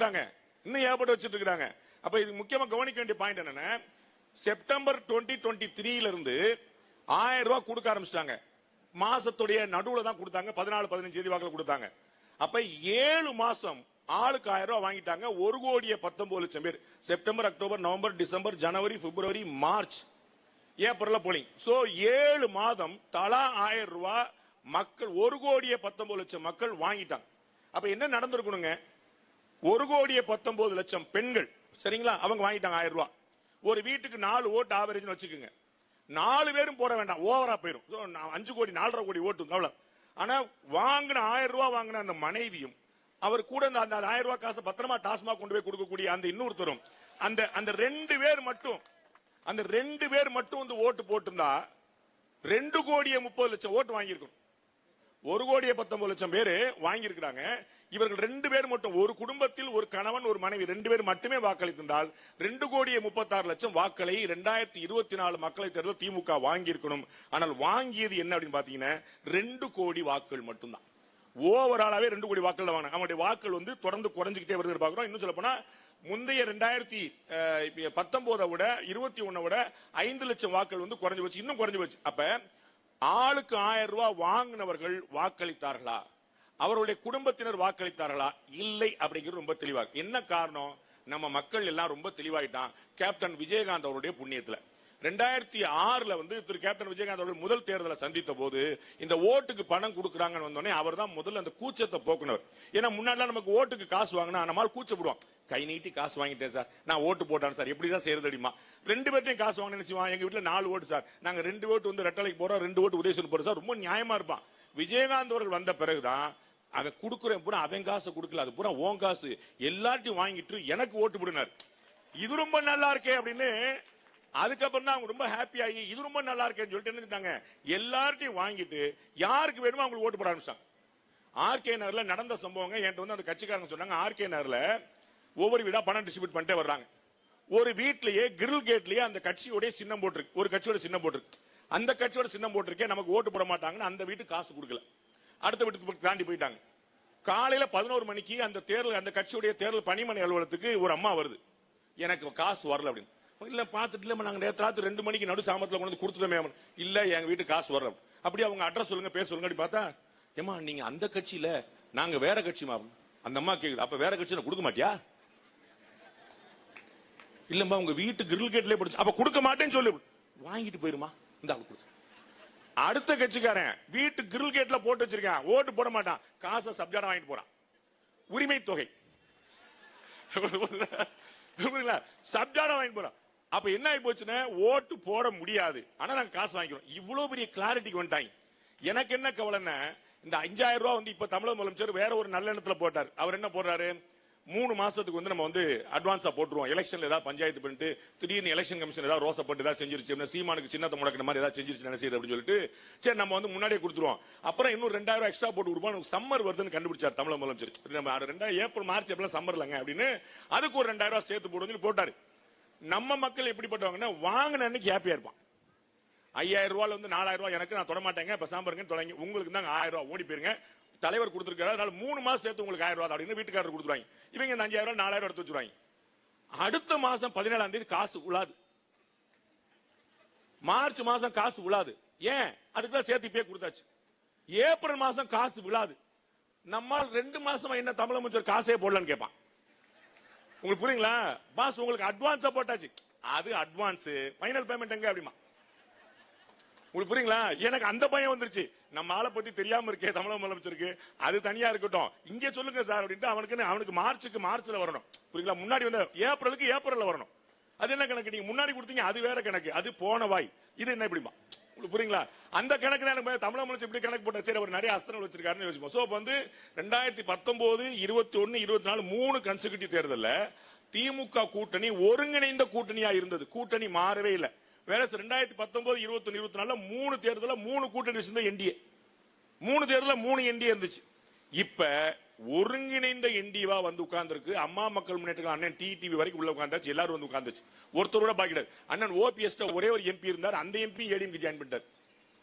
இருக்காங்க. அப்ப இது முக்கியமா கவனிக்க வேண்டிய பாயிண்ட் என்னன்னா, செப்டம்பர் 2023 இருந்து 1000 ரூபாய் கொடுக்க ஆரம்பிச்சிட்டாங்க. மாசத்துடைய நடுவுல தான் கொடுத்தாங்க, 14-15 தேதி வாக்குல கொடுத்தாங்க. அப்ப 7 மாசம் ஆளுக்கு 1000 ரூபாய் வாங்கிட்டாங்க. 1,19,00,000 பேர். செப்டம்பர், அக்டோபர், நவம்பர், டிசம்பர், ஜனவரி, பிப்ரவரி, மார்ச், ஏப்ரல்ல போலிங். சோ 7 மாதம் தலா 1000 ரூபாய் மக்கள் 1,19,00,000 மக்கள் வாங்கிட்டாங்க. அப்ப என்ன நடந்திருக்கணுங்க? 1,19,00,000 பெண்கள் சரிங்களா, அவங்க வாங்கிட்டாங்க 1000 ரூபாய். ஒரு வீட்டுக்கு 4 ஓட்டு ஆவரேஜ் வச்சுக்கோங்க. 4 பேரும் போட வேண்டாம், ஓவரா போயிடும். 5 கோடி 4.5 கோடி ஓட்டு அவ்வளவு. ஆனா வாங்கின 1000 ரூபாய் வாங்கின அந்த மனைவியும் அவர் கூட அந்த 1000 ரூபாய் காசை பத்திரமா டாஸ்மாக் கொண்டு போய் கொடுக்கக்கூடிய அந்த இன்னொருத்தரும் அந்த 2 பேர் மட்டும் வந்து ஓட்டு போட்டிருந்தா 2,30,00,000 ஓட்டு வாங்கியிருக்கணும். 1,19,00,000 பேரு வாங்கி இருக்கிறாங்க. இவர்கள் 2 பேர் மட்டும், ஒரு குடும்பத்தில் ஒரு கணவன் ஒரு மனைவி 2 பேர் மட்டுமே வாக்களித்திருந்தால் 2,36,00,000 வாக்களை 2024 மக்களை தேர்தல் திமுக வாங்கி இருக்கணும். ஆனால் வாங்கியது என்ன அப்படின்னு பாத்தீங்கன்னா 2 கோடி வாக்குகள் மட்டும்தான். ஓவராலாவே 2 கோடி வாக்குகள் வாங்கினாங்க. அவங்களுடைய வாக்குகள் வந்து தொடர்ந்து குறைஞ்சிக்கிட்டே வருது பாக்குறோம். இன்னும் சொல்ல போனா முந்தைய 2019 விட 21 விட 5 லட்சம் வாக்குகள் வந்து குறைஞ்சு போச்சு, இன்னும் குறைஞ்சு போச்சு. அப்ப ஆளுக்கு 1000 ரூபாய் வாங்கினவர்கள் வாக்களித்தார்களா, அவருடைய குடும்பத்தினர் வாக்களித்தார்களா? இல்லை அப்படிங்கிறது ரொம்ப தெளிவா. என்ன காரணம்? நம்ம மக்கள் எல்லாம் ரொம்ப தெளிவாயிட்டான். கேப்டன் விஜயகாந்த் அவருடைய புண்ணியத்துல 2006 வந்து திரு கேப்டன் விஜயகாந்த் அவர்கள் முதல் தேர்தலை சந்தித்த போது இந்த ஓட்டுக்கு பணம் கொடுக்கறாங்கன்னு வந்தோடனே அவர் தான் முதல்ல அந்த கூச்சத்தை போக்குனவர். ஏன்னா முன்னாடி நமக்கு ஓட்டுக்கு காசு வாங்கினா நம்மால் கூச்சப்படுவோம். கை நீட்டி காசு வாங்கிட்டேன் சார், நான் ஓட்டு போட்டேன் சார், எப்படிதான் செய்யறது அடிமா. 2 பேர்ட்டையும் காசு வாங்க நினைச்சுவான். எங்க வீட்டுல 4 ஓட்டு சார், நாங்க 2 ஓட்டு வந்து ரெட்டலைக்கு போறோம், 2 ஓட்டு உதயசூர் போறோம் சார், ரொம்ப நியாயமா இருப்பான். விஜயகாந்த் அவர்கள் வந்த பிறகுதான் அவன் கொடுக்குறேன் பூரா அவன் காசு கொடுக்கல, அது பூரா ஓன் காசு, எல்லாத்தையும் வாங்கிட்டு எனக்கு ஓட்டு போடுனார். இது ரொம்ப நல்லா இருக்கே அப்படின்னு அதுக்கப்புறம் தான் அவங்க ரொம்ப ஹாப்பி ஆகி இது ரொம்ப நல்லா இருக்கேன்னு சொல்லிட்டு என்ன செஞ்சாங்க, எல்லார்ட்டையும் வாங்கிட்டு யாருக்கு வேணுமோ அவங்களுக்கு ஓட்டு போட ஆரம்பிச்சாங்க. ஆர்கே நகர்ல நடந்த சம்பவங்க என்கிட்ட வந்து அந்த கட்சிக்காரங்க சொன்னாங்க. ஆர்கே நகர்ல ஒவ்வொரு வீடா பணம் டிஸ்ட்ரிபியூட் பண்ணிட்டே வர்றாங்க. ஒரு வீட்லயே கிரில் கேட்லயே அந்த கட்சியோட சின்னம் போட்டிருக்கு, ஒரு கட்சியோட சின்னம் போட்டிருக்கு. அந்த கட்சியோட சின்னம் போட்டிருக்கே, நமக்கு ஓட்டு போட மாட்டாங்கன்னு அந்த வீட்டுக்கு காசு கொடுக்கல, அடுத்த வீட்டுக்கு தாண்டி போயிட்டாங்க. காலையில 11 மணிக்கு அந்த தேர்தல், அந்த கட்சியுடைய தேர்தல் பணிமனை அலுவலகத்துக்கு ஒரு அம்மா வருது, எனக்கு காசு வரல அப்படின்னு. இல்ல பாத்துட்டு இல்ல நாங்க நேற்று ராத்திரி 2 மணிக்கு நடு சாமத்துல கொண்டு வந்து கொடுத்துட்டோமே. இல்ல எங்க வீட்டுக்கு காசு வரல. அப்படி அவங்க அட்ரஸ் சொல்லுங்க, பேர் சொல்லுங்க. அப்படி பார்த்தா, ஏமா நீங்க அந்த கட்சியில, நாங்க வேற கட்சிமா. அந்த அம்மா கேக்குது, அப்ப வேற கட்சியில கொடுக்க மாட்டியா? இல்லம்மா உங்க வீட்டு கிரில் கேட்லயே போடுச்சு, அப்ப கொடுக்க மாட்டேன்னு சொல்லு, வாங்கிட்டு போயிருமா. இந்த அடுத்த கட்சிக்காரன் வீட்டு கிரில் கேட்ல போட்டு வச்சிருக்கான், ஓட்டு போட மாட்டான், காசை சப்ஜாடா வாங்கிட்டு போறான், உரிமை தொகை சப்ஜாடா வாங்கி போறான். அப்ப என்ன ஆகி போச்சுன்னா ஓட்டு போட முடியாது, ஆனா நாங்க காசு வாங்கிக்கிறோம். இவ்வளவு பெரிய கிளாரிட்டிக்கு வந்துட்டாங்க. எனக்கு என்ன கவலைன்னா, இந்த 5000 ரூபாய் வந்து இப்ப தமிழக முதலமைச்சர் வேற ஒரு நல்ல எண்ணத்துல போட்டார். அவர் என்ன போடுறாரு, 3 மாசத்துக்கு வந்து நம்ம வந்து அட்வான்ஸா போட்டுருவோம், எலெக்ஷன்ல ஏதாவது பஞ்சாயத்து பண்ணிட்டு திடீர்னு எலெக்ஷன் கமிஷன் ஏதாவது ரோசப்பட்டு ஏதாவது செஞ்சிருச்சு, சீமானுக்கு சின்னத்தை முடக்கிற மாதிரி ஏதாவது செஞ்சிருச்சு நினைச்சது அப்படின்னு சொல்லிட்டு சரி நம்ம வந்து முன்னாடியே கொடுத்துருவோம், அப்புறம் இன்னும் 2000 எக்ஸ்ட்ரா போட்டு கொடுப்போம், சம்மர் வருதுன்னு கண்டுபிடிச்சார் தமிழக முதலமைச்சர். நம்ம ஏப்ரல் மார்ச் ஏப்ரல் சம்மர்லங்க அப்படின்னு அதுக்கு ஒரு 2000 ரூபாய் சேர்த்து போடுவோம் போட்டாரு. நம்ம மக்கள் எப்படிப்பட்டவங்கன்னா வாங்கின அன்னைக்கு ஹாப்பியா இருப்பான். 5000 ரூபாய் வந்து 4000 ரூபாய் எனக்கு, நான் தொட மாட்டேங்க, இப்ப சாம்பருங்க தொடங்கி உங்களுக்கு தான் 1000 ரூபாய் ஓடி போயிருங்க, தலைவர் கொடுத்திருக்காரு, அதனால 3 மாசம் சேர்த்து உங்களுக்கு 1000 ரூபாய் அப்படின்னு வீட்டுக்காரர் கொடுத்துருவாங்க. இவங்க 5000 ரூபாய் 4000 எடுத்து வச்சுருவாங்க. அடுத்த மாசம் 17ஆம் தேதி காசு உழாது, மார்ச் மாசம் காசு உழாது. ஏன்? அதுக்குதான் சேர்த்து இப்பயே கொடுத்தாச்சு. ஏப்ரல் மாசம் காசு விழாது. நம்மால் 2 மாசமா என்ன தமிழக அமைச்சர் காசே போடலன்னு கேட்பான். உங்களுக்கு புரியுங்களா? பாஸ் உங்களுக்கு அட்வான்ஸா போட்டாச்சு, அது அட்வான்ஸ், ஃபைனல் பேமெண்ட் எங்க அப்படிமா. உங்களுக்கு புரியுங்களா? எனக்கு அந்த பயம் வந்துருச்சு, நம்ம ஆளை பத்தி தெரியாம இருக்கே தமிழக முதலமைச்சருக்கு, அது தனியா இருக்கட்டும், இங்கே சொல்லுங்க சார் அப்படின்ட்டு அவனுக்கு மார்ச்ல வரணும். புரியுங்களா? முன்னாடி வந்து ஏப்ரலுக்கு ஏப்ரல்ல வரணும். அது என்ன கணக்கு? நீங்க முன்னாடி கொடுத்தீங்க, அது வேற கணக்கு, அது போன வாய், இது என்ன இப்படிமா. உங்களுக்கு புரியுங்களா? அந்த கணக்கு தான் எனக்கு தமிழக முதலமைச்சர் இப்படி கணக்கு போட்டா சரி, அவர் நிறைய அஸ்திரங்கள் வச்சிருக்காருன்னு யோசிப்போம். சோ வந்து 2019, 21, 24 3 கன்சிக்யூட்டிவ் தேர்தல்ல திமுக கூட்டணி ஒருங்கிணைந்த கூட்டணியா இருந்தது. கூட்டணி மாறவே இல்லை. வேற 2019, 21, 24 3 தேர்தல 3 கூட்டணி வச்சிருந்த என்டிஏ, 3 தேர்தல 3 என்டிஏ இருந்துச்சு. இப்ப ஒருங்கிணைந்த என்டிஏவா வந்து உட்கார்ந்துருக்கு. அம்மா மக்கள் முன்னேற்ற அண்ணன் டிடிவி வரைக்கும் உள்ள உட்கார்ந்தாச்சு, எல்லாரும் வந்து உட்கார்ந்துச்சு. ஒருத்தரோட பாக்கிட்டார். அண்ணன் ஓபிஎஸ் ஒரே ஒரு எம்பி இருந்தார், அந்த எம்பி ஏடிஎம்கே ஜாயின் பண்ணிட்டார்.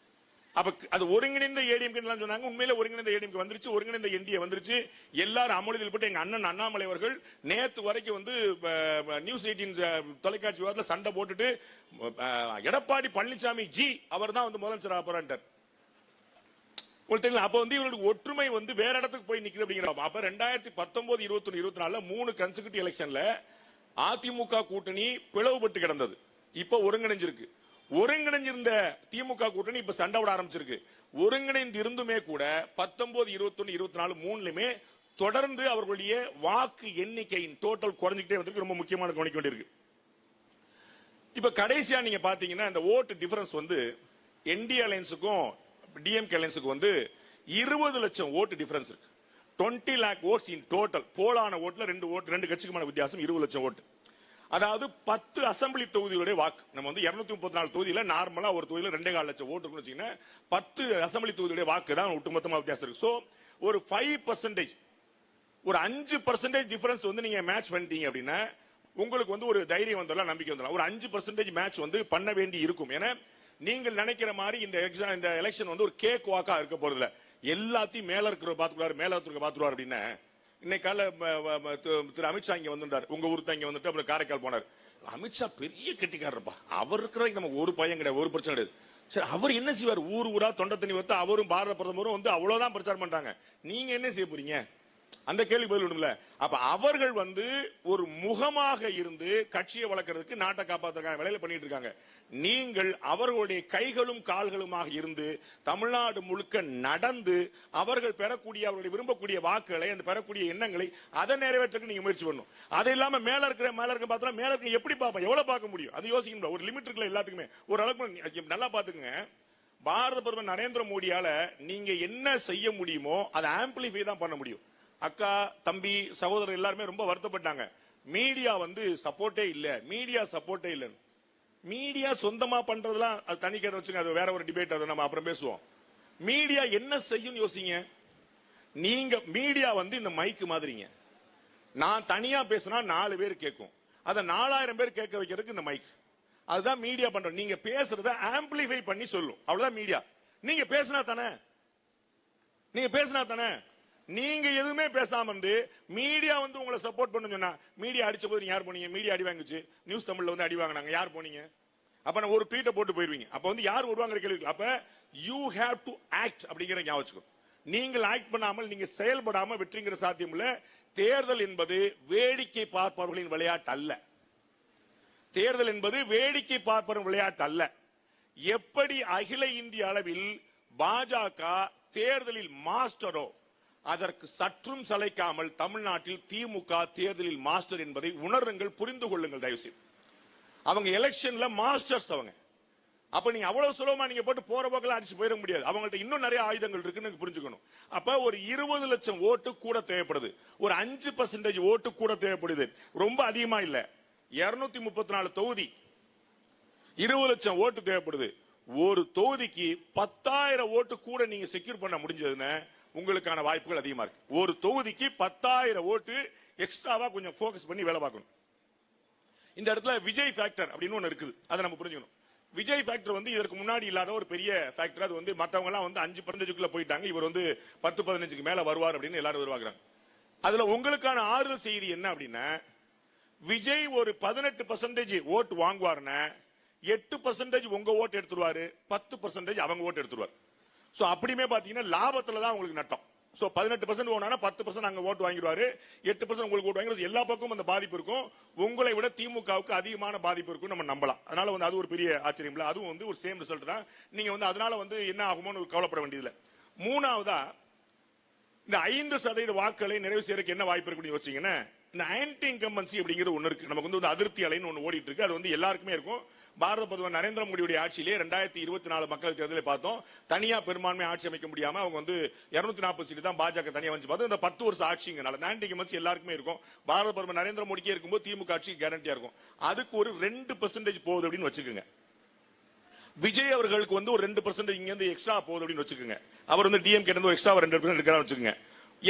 அப்ப அது ஒருங்கிணைந்த ஏடிஎம்கே சொன்னாங்க. உண்மையில ஒருங்கிணைந்த ஏடிஎம்கே வந்துருச்சு, ஒருங்கிணைந்த என்டிஏ வந்துருச்சு. எல்லாரும் அமளியில் போட்டு எங்க அண்ணன் அண்ணாமலை அவர்கள் நேத்து வரைக்கும் வந்து நியூஸ் 18 தொலைக்காட்சி விவாதத்தில் சண்டை போட்டுட்டு எடப்பாடி பழனிசாமி ஜி அவர் தான் வந்து முதலமைச்சர் போறான்ட்டார். அப்ப வந்து இவர்களுக்கு ஒற்றுமை வந்து வேற இடத்துக்கு போய் நிக்குது அப்படிங்கிற. அப்ப 2019, 21, 24 3 கன்சிக்யூட்டிவ் எலெக்ஷன்ல அதிமுக கூட்டணி பிளவுபட்டு கிடந்தது. இப்ப ஒருங்கிணைஞ்சிருக்கு. ஒருங்கிணைஞ்சிருந்த திமுக கூட்டணி இப்ப சண்டை விட ஆரம்பிச்சிருக்கு. ஒருங்கிணைந்து இருந்துமே கூட 19, 21, 24 3லுமே தொடர்ந்து அவர்களுடைய வாக்கு எண்ணிக்கையின் டோட்டல் குறைஞ்சிட்டே வந்து ரொம்ப முக்கியமான கவனிக்க வேண்டியிருக்கு. இப்ப கடைசியா நீங்க பாத்தீங்கன்னா இந்த ஓட்டு டிஃபரன்ஸ் வந்து என்டிஏ அலையன்ஸுக்கும் டிஎம்கே அலையன்ஸுக்கு வந்து 20 லட்சம் ஓட்டு டிஃபரன்ஸ் இருக்கு. 20 lakh ஓட்ஸ் இன் டோட்டல். போலான ஓட்டுல ரெண்டு கட்சிக்குமான வித்தியாசம் 20 லட்சம் ஓட்டு. அதாவது 10 அசம்பிளி தொகுதிகளுடைய வாக்கு. நம்ம வந்து 234 தொகுதியில நார்மலா ஒரு தொகுதியில 2.25 லட்சம் ஓட்டு இருக்குன்னு வச்சீங்கன்னா 10 அசம்பிளி தொகுதியுடைய வாக்கு தான் ஒட்டுமொத்தமா வித்தியாசம் இருக்கு. சோ ஒரு 5%, ஒரு 5% டிஃபரன்ஸ் வந்து நீங்க மேட்ச் பண்ணிட்டீங்க அப்படின்னா உங்களுக்கு வந்து ஒரு தைரியம் வந்துடலாம், நம்பிக்கை வந்துடலாம். ஒரு 5% மேட்ச் வந்து பண்ண வேண்டி இருக்கும். ஏன்னா நீங்கள் நினைக்கிற மாதிரி இந்த எலெக்ஷன் வந்து ஒரு கேக் வாக்கா இருக்க போறதுல எல்லாத்தையும் மேல இருக்கிற பாத்துக்குவாரு, மேல இருக்கிற பாத்துருவார் அப்படின்னா இன்னைக்கு கால திரு அமித்ஷா இங்க வந்துட்டார், உங்க ஊருக்கு இங்க வந்துட்டு அப்புறம் காரைக்கால் போனார். அமித்ஷா பெரிய கெட்டிக்காரப்பா, அவர் இருக்கிற நமக்கு ஒரு பையன் கிடையாது, ஒரு பிரச்சனை கிடையாது. சரி, அவர் என்ன செய்வார்? ஊரா தொண்டை தண்ணி வைத்து அவரும் பாரத பிரதமரும் வந்து அவ்வளவுதான் பிரச்சாரம் பண்றாங்க. நீங்க என்ன செய்ய போறீங்க? அந்த கேள்வி பதில் விடும்ல. அப்ப அவர்கள் வந்து ஒரு முகமாக இருந்து கட்சியை வளர்க்கறதுக்கு, நாட்டை காப்பாற்றுறதுக்கான வேலையில பண்ணிட்டு இருக்காங்க. நீங்கள் அவர்களுடைய கைகளும் கால்களுமாக இருந்து தமிழ்நாடு முழுக்க நடந்து அவர்கள் பெறக்கூடிய, அவர்களுடைய விரும்பக்கூடிய வாக்குகளை, அந்த பெறக்கூடிய எண்ணங்களை அதை நிறைவேற்ற நீங்க முயற்சி பண்ணணும். அது இல்லாம மேல இருக்க பார்த்தா மேல இருக்க எப்படி பார்ப்போம், எவ்வளவு பார்க்க முடியும்? அது யோசிக்கணும். ஒரு லிமிட் இருக்குல்ல எல்லாத்துக்குமே. ஒரு அளவுக்கு நல்லா பாத்துக்குங்க. பாரத பிரதமர் நரேந்திர மோடியால நீங்க என்ன செய்ய முடியுமோ அதை ஆம்பிளிஃபை தான் பண்ண முடியும். அக்கா, தம்பி, சகோதரர் எல்லாருமே ரொம்ப வருத்தப்பட்டாங்க. மீடியா வந்து சப்போர்ட்டே இல்ல, மீடியா சப்போர்ட்டே இல்ல. மீடியா சொந்தமா பண்றதுலாம் அது தனிக்கிறத வச்சுங்க, அது வேற ஒரு டிபேட், அதை நம்ம அப்புறம் பேசுவோம். மீடியா என்ன செய்யும் யோசிங்க. நீங்க மீடியா வந்து இந்த மைக்கு மாதிரிங்க. நான் தனியா பேசினா 4 பேர் கேட்கும், அதை 4000 பேர் கேட்க வைக்கிறதுக்கு இந்த மைக். அதுதான் மீடியா பண்ற. நீங்க பேசுறத ஆம்பிளிஃபை பண்ணி சொல்லும், அவ்வளவுதான் மீடியா. நீங்க பேசினா தானே, நீங்க எதுவுமே பேசாம இருந்து மீடியா வந்து உங்களை சப்போர்ட் பண்ணு சொன்னா, மீடியா அடிச்ச போது யார் போனீங்க? மீடியா அடி வாங்குச்சு, நியூஸ் தமிழ்ல வந்து அடி வாங்கினாங்க, யார் போனீங்க? அப்ப நான் ஒரு ட்வீட்டை போட்டு போயிருவீங்க. அப்ப வந்து யார் வருவாங்க கேள்வி. அப்ப யூ ஹேவ் டு ஆக்ட் அப்படிங்கிற ஞாபகம். நீங்கள் ஆக்ட் பண்ணாமல், நீங்க செயல்படாம வெற்றிங்கிற சாத்தியம் இல்ல. தேர்தல் என்பது வேடிக்கை பார்ப்பவர்களின் விளையாட்டு அல்ல. தேர்தல் என்பது வேடிக்கை பார்ப்பவர்களின் விளையாட்டு அல்ல. எப்படி அகில இந்திய அளவில் பாஜக தேர்தலில் மாஸ்டரோ, அதற்கு சற்றும் சளைக்காமல் தமிழ்நாட்டில் திமுக தேர்தலில் மாஸ்டர் என்பதை உணருங்கள், புரிந்து கொள்ளுங்கள் தயவுசெய்து. அவங்க எலெக்ஷன்ல மாஸ்டர்ஸ் அவங்க. அப்ப நீங்க அவ்வளவு சுலபமா நீங்க போட்டு போற போக்கெல்லாம் அடிச்சு போயிட முடியாது. அவங்கள்ட்ட இன்னும் நிறைய ஆயுதங்கள் இருக்குன்னு புரிஞ்சுக்கணும். அப்ப ஒரு 20 லட்சம் ஓட்டு கூட தேவைப்படுது, ஒரு 5% ஓட்டு கூட தேவைப்படுது. ரொம்ப அதிகமா இல்ல. 234 தொகுதி, 20 லட்சம் ஓட்டு தேவைப்படுது. ஒரு தொகுதிக்கு 10,000 ஓட்டு கூட நீங்க செக்யூர் பண்ண முடிஞ்சதுன்னா உங்களுக்கான வாய்ப்புகள் அதிகமா இருக்கு. ஒரு தொகுதிக்கு 10,000 ஓட்டு எக்ஸ்ட்ராவா கொஞ்சம் போக்கஸ் பண்ணி வேலை பார்க்கணும். இந்த இடத்துல விஜய் ஃபேக்டர் அப்படின்னு ஒன்னு இருக்குது, அதை நம்ம புரிஞ்சுக்கணும். விஜய் ஃபேக்டர் வந்து இதற்கு முன்னாடி இல்லாத ஒரு பெரிய ஃபேக்டர். அது வந்து மத்தவங்க எல்லாம் வந்து 5% போயிட்டாங்க, இவர் வந்து 10-15 மேல வருவார் அப்படின்னு எல்லாரும் வருவாங்க. அதுல உங்களுக்கான ஆறுதல் செய்தி என்ன அப்படின்னா, விஜய் ஒரு 18% ஓட்டு வாங்குவாருன்னா 8% உங்க ஓட்டு எடுத்துருவாரு, 10% அவங்க ஓட்டு எடுத்துருவாரு. சோ அப்படியுமே பாத்தீங்கன்னா லாபத்துல தான் உங்களுக்கு நட்டம். சோ 18% ஓனா 10% அங்க ஓட்டு வாங்கிடுவாரு, 8% உங்களுக்கு ஓட்டு வாங்கி எல்லா பக்கமும் அந்த பாதிப்பு இருக்கும். உங்களை விட திமுகவுக்கு அதிகமான பாதிப்பு இருக்கும் நம்ம நம்பலாம். அதனால வந்து அது ஒரு பெரிய ஆச்சரியம் இல்ல. அதுவும் வந்து ஒரு சேம் ரிசல்ட் தான். நீங்க வந்து அதனால வந்து என்ன ஆகுமோன்னு கவலைப்பட வேண்டியதில்லை. மூணாவதா, இந்த 5% வாக்குகளை நிறைவு செய்யறதுக்கு என்ன வாய்ப்பு இருக்குன்னு யோசிச்சீங்கன்னா, இந்த ஆன்டி இன்கம்பன்சி அப்படிங்கிற ஒண்ணு இருக்கு. நமக்கு வந்து அதிருப்தி அலைன்னு ஒண்ணு ஓடிட்டு இருக்கு. அது வந்து எல்லாருக்குமே இருக்கும். பாரத பிரதமர் நரேந்திர மோடியுடைய ஆட்சியிலே 2024 மக்கள் தேர்தலை பார்த்தோம். தனியா பெரும்பான்மை ஆட்சி அமைக்க முடியாம அவங்க வந்து 240 சீட்டு தான் பாஜக தனியா வந்து பார்த்தோம். இந்த 10 வருஷம் ஆட்சிங்கனால ஆன்டி இன்கம்பன்சி எல்லாருக்குமே இருக்கும். பாரத பிரதமர் நரேந்திர மோடிக்கே இருக்கும்போது திமுக ஆட்சி கேரண்டியா இருக்கும். அதுக்கு ஒரு 2% போகுது அப்படின்னு வச்சுக்கோங்க. விஜய் அவர்களுக்கு வந்து ஒரு 2% இங்க இருந்து எக்ஸ்ட்ரா போகுது அப்படின்னு வச்சுக்கோங்க. அவர் வந்து டிஎம்கே இருந்து ஒரு எக்ஸ்ட்ரா 2% எடுக்கிறான்னு வச்சுக்கோங்க.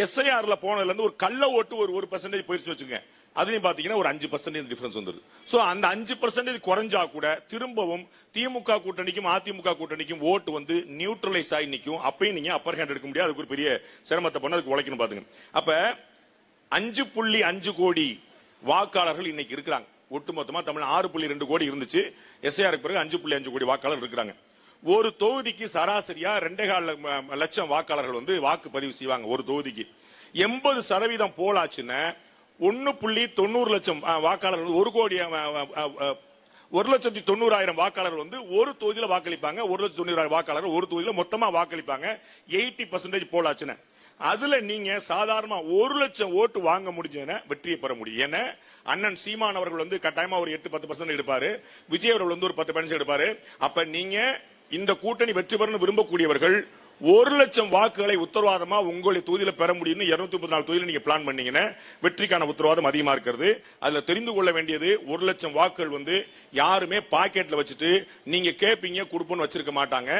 எஸ்ஐஆர்ல போனதுல இருந்து ஒரு கள்ள ஓட்டு ஒரு 1% போயிருச்சு வச்சுக்கோங்க. அதுலயும் பாத்தீங்கன்னா ஒரு 5% டிஃபரன்ஸ் வந்துருது. சோ அந்த 5% குறைஞ்சா கூட திரும்பவும் திமுக கூட்டணிக்கும் அதிமுக கூட்டணிக்கும் ஓட்டு வந்து நியூட்ரலைஸ் ஆகி நிக்கும். அப்பயும் நீங்க அப்பர் ஹேண்ட் எடுக்க முடியாது. அதுக்கு ஒரு பெரிய சிரமத்தை பண்ண அதுக்கு உழைக்கணும் பாத்துங்க. அப்ப 5.5 கோடி வாக்காளர்கள் இன்னைக்கு இருக்கிறாங்க. ஒட்டுமொத்தமா தமிழ் 6.2 கோடி இருந்துச்சு. எஸ்ஐஆருக்கு பிறகு 5.5 கோடி வாக்காளர் இருக்கிறாங்க. ஒரு தொகுதிக்கு சராசரியா 2.25 லட்சம் வாக்காளர்கள் வந்து வாக்கு பதிவு செய்வாங்க. ஒரு தொகுதிக்கு 80% போலாச்சுன்னா 1.90 லட்சம் வாக்காளர்கள் 1,90,000 வாக்காளர்கள் வந்து ஒரு தொகுதியில வாக்களிப்பாங்க. 1,90,000 வாக்காளர்கள் ஒரு தொகுதியில மொத்தமா வாக்களிப்பாங்க. 80% போலாச்சுன்னா அதுல நீங்க சாதாரண 1 லட்சம் ஓட்டு வாங்க முடிஞ்சதுன்னா வெற்றியை பெற முடியும். ஏன்னா அண்ணன் சீமான் அவர்கள் வந்து கட்டாயமா ஒரு 8-10% எடுப்பாரு. விஜய் அவர்கள் வந்து ஒரு 10% எடுப்பாரு. அப்ப நீங்க இந்த கூட்டணி வெற்றி பெறணும் விரும்பக்கூடியவர்கள் 1 லட்சம் வாக்குகளை உத்தரவாதமா உங்களுடைய தொகுதியில பெற முடியும். 234 தொகுதியில நீங்க பிளான் பண்ணீங்கன்னா வெற்றிக்கான உத்தரவாதம் அதிகமா இருக்கிறது. அதுல தெரிந்து கொள்ள வேண்டியது 1 லட்சம் வாக்குகள் வந்து யாருமே பாக்கெட்ல வச்சுட்டு நீங்க கேப்பீங்க கொடுப்போன்னு வச்சிருக்க மாட்டாங்க.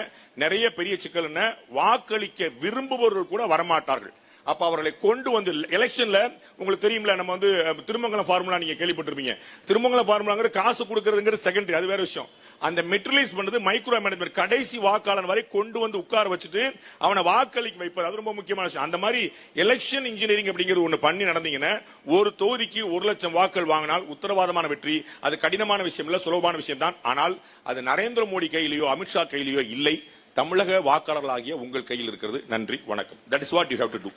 நிறைய பெரிய சிக்கல் என்ன, வாக்களிக்க விரும்புபவர்கள் கூட வரமாட்டார்கள். அப்ப அவர்களை கொண்டு வந்து எலெக்ஷன்ல உங்களுக்கு தெரியும்ல, நம்ம வந்து திருமங்கலம் ஃபார்முலா நீங்க கேள்விப்பட்டிருப்பீங்க. திருமங்கலம் ஃபார்முலாங்கிற காசு கொடுக்கறதுங்கிறது செகண்டரி, அது வேற விஷயம். அந்த மெட்ரலைஸ் பண்றது மைக்ரோ மேனேஜ்மெண்ட். கடைசி வாக்காளன் வரை கொண்டு வந்து உட்கார வச்சுட்டு அவனை வாக்களிக்க வைப்பது, அது ரொம்ப முக்கியமான விஷயம். அந்த மாதிரி எலெக்ஷன் இன்ஜினியரிங் அப்படிங்கிறது ஒண்ணு பண்ணி நடந்தீங்கன்னா ஒரு தொகுதிக்கு 1 லட்சம் வாக்குகள் வாங்கினால் உத்தரவாதமான வெற்றி. அது கடினமான விஷயம் இல்ல, சுலபமான விஷயம் தான். ஆனால் அது நரேந்திர மோடி கையிலேயோ அமித்ஷா கையிலேயோ இல்லை, தமிழக வாக்காளர்களாகிய உங்கள் கையில் இருக்கிறது. நன்றி, வணக்கம். That is what you have to do.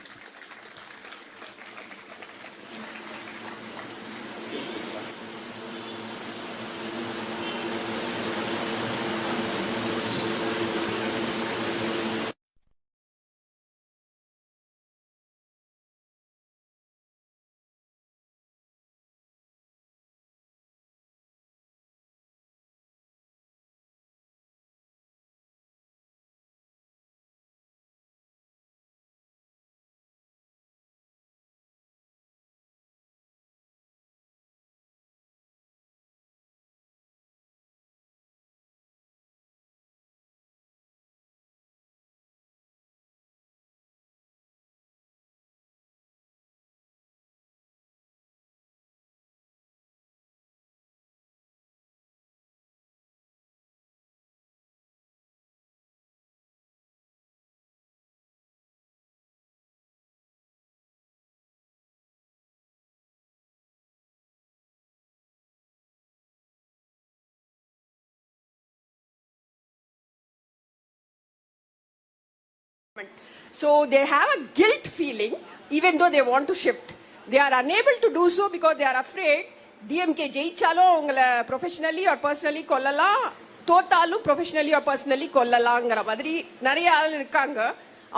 So they have a guilt feeling even though they want to shift. They are unable to do so because they are afraid DMK ஜெயிச்சாலும் அவங்கள professionally or personally கொல்லலாம், தோத்தாலும் professionally or personally கொல்லலாம்ங்கற மாதிரி நிறைய ஆள் இருக்காங்க.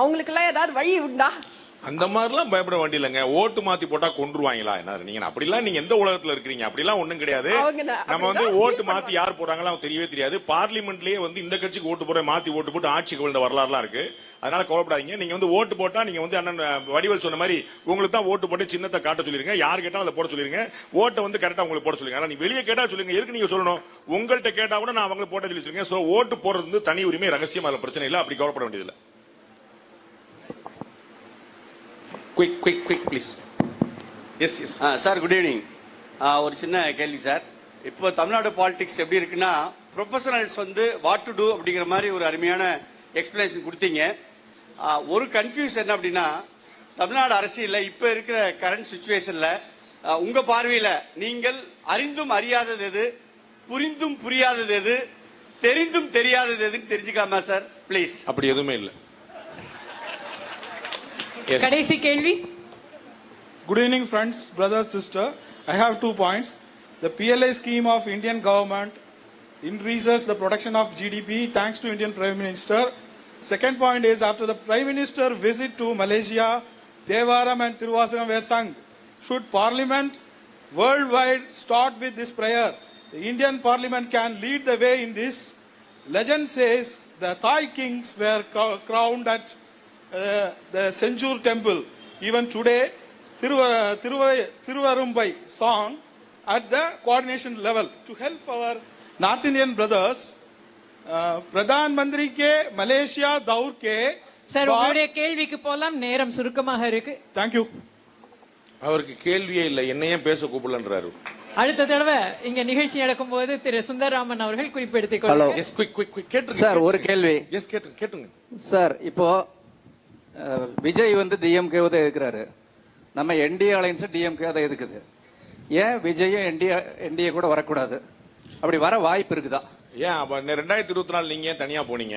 அவங்களுக்கு எல்லாம் ஏதாவது வழி உண்டா? அந்த மாதிரிலாம் பயப்பட வேண்டியலங்க. ஓட்டு மாத்தி போட்டா கொன்றுவாங்களா என்ன? நீங்க அப்படிலாம் நீங்க எந்த உலகத்துல இருக்கீங்க? அப்படிலாம் ஒண்ணும் கிடையாது. நம்ம வந்து ஓட்டு மாத்தி யார் போறாங்களோ தெரியவே தெரியாது. பார்லிமெண்ட்லயே வந்து இந்த கட்சிக்கு ஓட்டு போற மாத்தி ஓட்டு போட்டு ஆட்சிக்கு விழுந்த வரலாறுலாம் இருக்கு. அதனால கவலைப்படாதீங்க. நீங்க வந்து ஓட்டு போட்டா நீங்க வந்து அண்ணன் வடிவேல் சொன்ன மாதிரி உங்களுக்கு தான் ஓட்டு போட்டு சின்னத்தை காட்ட சொல்லிருங்க. யார் கேட்டாலும் அதை போட சொல்லிருங்க. ஓட்டை வந்து கரெக்டா உங்களுக்கு போட சொல்லுங்க. நீ வெளியே கேட்டா சொல்லுங்க. எதுக்கு நீங்க சொல்லணும்? உங்கள்கிட்ட கேட்டா கூட நான் அவங்களுக்கு போட்ட சொல்லி சொல்லுங்க. சோ ஓட்டு போடுறது வந்து தனி உரிமை, ரகசியம், அதுல பிரச்சனை இல்ல. அப்படி கவலைப்பட வேண்டியதில்லை. Quick, please. Yes. Sir, good evening. ஒரு சின்ன கேள்வி சார். இப்போ தமிழ்நாடு பாலிடிக்ஸ் எப்படி இருக்குன்னா, ப்ரொஃபஷனல்ஸ் வந்து வாட் டு டூ அப்படிங்கிற மாதிரி ஒரு அருமையான எக்ஸ்பிளனேஷன் கொடுத்தீங்க. ஒரு கன்ஃபியூஸ் என்ன அப்படின்னா, தமிழ்நாடு அரசியல்ல இப்ப இருக்கிற கரண்ட் சிச்சுவேஷன்ல உங்க பார்வையில நீங்கள் அறிந்தும் அறியாதது எது, புரிந்தும் புரியாதது எது, தெரிந்தும் தெரியாதது எதுன்னு தெரிஞ்சுக்காமா சார் பிளீஸ்? அப்படி எதுவுமே இல்லை. கடைசி கேள்வி. Good evening, friends, brothers, sister. I have 2 points. The PLI scheme of Indian government increases the production of GDP thanks to Indian Prime Minister. Second point is, after the Prime Minister visit to Malaysia, Devaram and Tiruvasagam were sung. Should Parliament worldwide start with this prayer? The Indian Parliament can lead the way in this. Legend says the Thai kings were crowned at the Senjur temple. Even today, Thiruvarumbai song at the coordination level to help our North Indian brothers प्रधानमंत्री के मलेशिया दौर के சார் உங்களுடைய கேள்விக்கு போலாம், நேரம் சுருக்கமாக இருக்கு. தேங்க்யூ. அவருக்கு கேள்வியே இல்லை, என்னையே பேச கூப்பிடலன்றாரு. அடுத்த தடவை இங்க நிகழ்ச்சி நடக்கும் போது திரு சுந்தரராமன் அவர்கள் குறிப்பெடுத்துக் ஹலோ கொள்ளுங்க. சார், ஒரு கேள்வி. எஸ் கேட்டுங்க சார், இப்போ விஜய் வந்து டிஎம்கே தான் எதுக்குறாரு, நம்ம என்டிஏ அலைன்ஸ் டிஎம்கே தான் எதுக்குது. ஏன் விஜயும் என்டிஏ கூட வரக்கூடாது? அப்படி வர வாய்ப்பு இருக்குதா? ஏன் 2024 நீங்க ஏன் தனியா போனீங்க?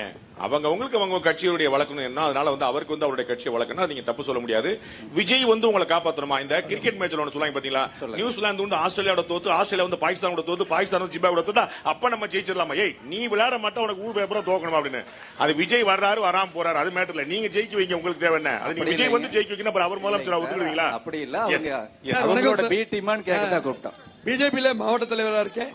உங்களுக்கு அவங்க கட்சியுடைய வழக்கணும் என்ன, அதனால வந்து அவருக்கு வந்து அவருடைய கட்சியை வழக்கணும், நீங்க தப்பு சொல்ல முடியாது. விஜய் வந்து உங்களை காப்பாற்றணுமா? இந்த கிரிக்கெட் மேட்ச்ல ஒன்னு சொல்லுவாங்க பாத்தீங்களா, நியூசிலாந்து வந்து ஆஸ்திரேலியாவோட தோத்து, ஆஸ்திரேலியா வந்து பாகிஸ்தானோட தோத்து, பாகிஸ்தான் வந்து ஜிம்பாப்வே தோத்து, அப்ப நம்ம ஜெயிச்சிடலாமா? ஏய், நீ விளையாட மாட்டா உனக்கு ஊர் பேப்பரா தோக்கணுமா அப்படின்னு. அது விஜய் வர்றாரு வராம போறாரு அது மேட்டர் இல்ல, நீங்க ஜெயிக்க வைங்க, உங்களுக்கு தேவை என்ன? அது நீங்க விஜய் வந்து ஜெயிக்க வைக்கணும், அப்புறம் அவர் முதலமைச்சர் ஒத்துக்குவீங்களா? அப்படி இல்ல, அவங்களோட பி டீமான்னு கேட்கத்தான் கூப்பிட்டோம். பிஜேபியில மாவட்ட தலைவரா இருக்கேன்.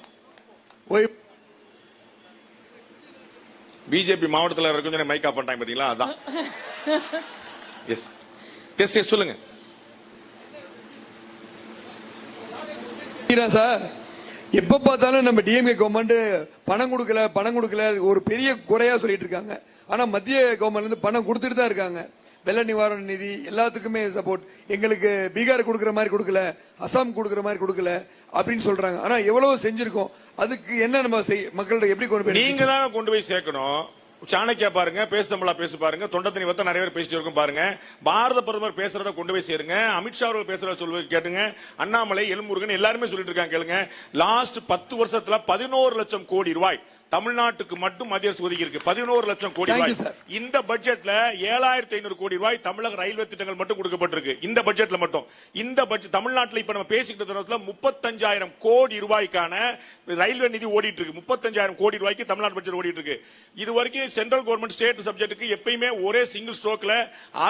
பிஜேபி மாவட்டத்தில் இருக்கும் மைக் ஆஃப் பண்ணிட்டாங்க பாத்தீங்களா, அதான். எஸ் எஸ் எஸ் சொல்லுங்க சார். எப்ப பார்த்தாலும் நம்ம டிஎம்கே கவர்மெண்ட் பணம் கொடுக்கல ஒரு பெரிய குறையா சொல்லிட்டு இருக்காங்க. ஆனா மத்திய கவர்மெண்ட்ல இருந்து பணம் கொடுத்துட்டு தான் இருக்காங்க. வெள்ள நிவாரண நிதி எல்லாத்துக்குமே சப்போர்ட். எங்களுக்கு பீகார் கொடுக்கற மாதிரி கொடுக்கல, அசாம் கொடுக்கற மாதிரி கொடுக்கல அப்படின்னு சொல்றாங்க. ஆனா எவ்வளவு செஞ்சிருக்கோம், அதுக்கு என்ன நம்ம மக்கள்கிட்ட எப்படி கொண்டு போய் நீங்க தான் கொண்டு போய் சேர்க்கணும். சாணக்கியா பாருங்க, பேச தமிழா பேசி பாருங்க, தொண்டத்தனி வத்த நிறைய பேர் பேசிட்டு இருக்கும் பாருங்க. பாரத பிரதமர் பேசுறத கொண்டு போய் சேருங்க. அமித்ஷா அவர்கள் பேசுறத சொல்லுவது கேட்டுங்க. அண்ணாமலை, எல்முருகன் எல்லாருமே சொல்லிட்டு இருக்காங்க கேளுங்க. லாஸ்ட் 10 வருஷத்துல 11 லட்சம் கோடி ரூபாய் தமிழ்நாட்டுக்கு மட்டும் மத்திய அரசு ஒதுக்கி இருக்கு. 11 லட்சம் கோடி ரூபாய். இந்த பட்ஜெட்ல 7500 கோடி ரூபாய் தமிழக ரயில்வே திட்டங்கள் மட்டும் கொடுக்கப்பட்டிருக்கு. இந்த பட்ஜெட்ல மட்டும். இந்த பட்ஜெட் தமிழ்நாட்டில் இப்ப நம்ம பேசிக்கிட்ட தருணத்துல 35,000 கோடி ரூபாய்க்கான ரயில்வே நிதி ஓடிட்டு இருக்கு. 35,000 கோடி ரூபாய்க்கு தமிழ்நாடு பட்ஜெட் ஓடிட்டு இருக்கு. இது வரைக்கும் சென்ட்ரல் கவர்மெண்ட் ஸ்டேட் சப்ஜெக்ட்டுக்கு எப்பயுமே ஒரே சிங்கிள் ஸ்ட்ரோக்ல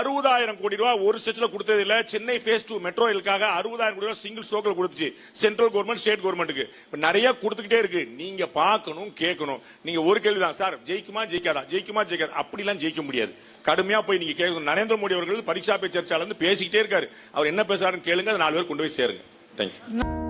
60,000 கோடி ரூபாய் ஒரு ஸ்டெச்ல கொடுத்தது இல்ல. சென்னை ஃபேஸ் 2 மெட்ரோ ரயிலுக்காக 60,000 கோடி ரூபாய் சிங்கிள் ஸ்ட்ரோக்ல கொடுத்துச்சு சென்ட்ரல் கவர்மெண்ட் ஸ்டேட் கவர்மெண்ட்டுக்கு. நிறைய கொடுத்துக்கிட்டே இருக்கு. நீங்க பார்க்கணும், கேட்கணும். நீங்க ஒரு கேள்விதான் சார், ஜெயிக்குமா ஜெயிக்காதா, ஜெயிக்குமா ஜெயிக்காதா, அப்படிலாம் ஜெயிக்க முடியாது. கடுமையா போய் நீங்க கேட்கணும். நரேந்திர மோடி அவர்கள் பரீட்சா பே சர்ச்சால இருந்து பேசிக்கிட்டே இருக்காரு. அவர் என்ன பேசுறாருன்னு கேளுங்க, 4 பேர் கொண்டு போய் சேருங்க. தேங்க்யூ.